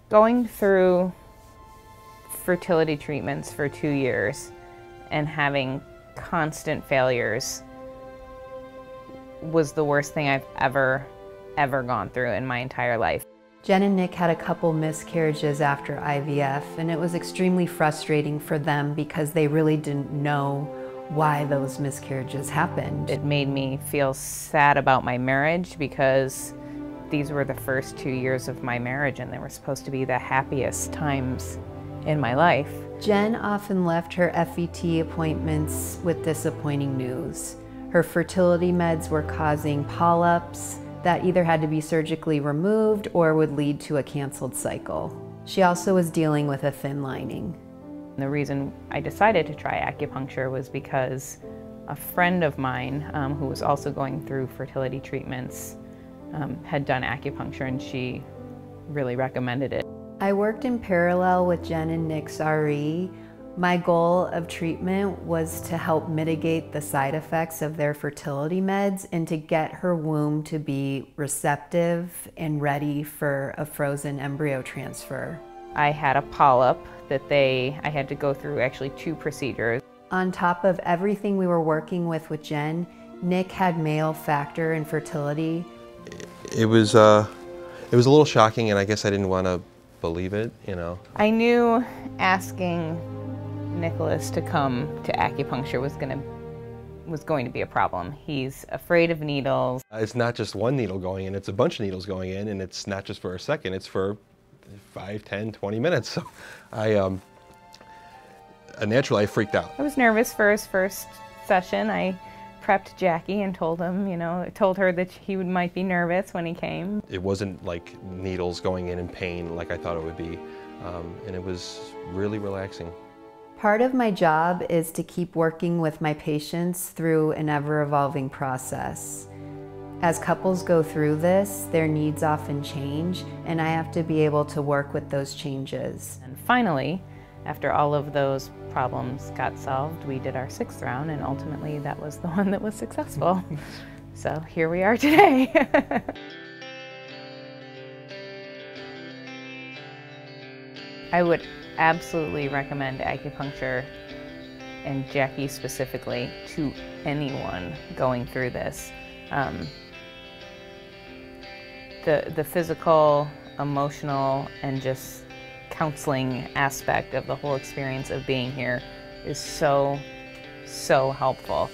Going through fertility treatments for 2 years and having constant failures was the worst thing I've ever gone through in my entire life. Jen and Nick had a couple miscarriages after IVF, and it was extremely frustrating for them because they really didn't know why those miscarriages happened. It made me feel sad about my marriage because these were the first 2 years of my marriage and they were supposed to be the happiest times in my life. Jen often left her FET appointments with disappointing news. Her fertility meds were causing polyps that either had to be surgically removed or would lead to a canceled cycle. She also was dealing with a thin lining. The reason I decided to try acupuncture was because a friend of mine who was also going through fertility treatments had done acupuncture and she really recommended it. I worked in parallel with Jen and Nick's RE. My goal of treatment was to help mitigate the side effects of their fertility meds and to get her womb to be receptive and ready for a frozen embryo transfer. I had a polyp that I had to go through actually 2 procedures. On top of everything we were working with Jen, Nick had male factor infertility. It was a little shocking, and I guess I didn't want to believe it, you know. I knew asking Nicholas to come to acupuncture was going to be a problem. He's afraid of needles. It's not just one needle going in, it's a bunch of needles going in, and it's not just for a second, it's for 5, 10, 20 minutes. So naturally I freaked out. I was nervous for his first session. I prepped Jackie and told her that he might be nervous when he came. It wasn't like needles going in pain like I thought it would be, and it was really relaxing. Part of my job is to keep working with my patients through an ever-evolving process. As couples go through this, their needs often change, and I have to be able to work with those changes. And finally, after all of those problems got solved, we did our 6th round, and ultimately that was the one that was successful. So here we are today. I would absolutely recommend acupuncture, and Jackie specifically, to anyone going through this. The physical, emotional, and just counseling aspect of the whole experience of being here is so helpful.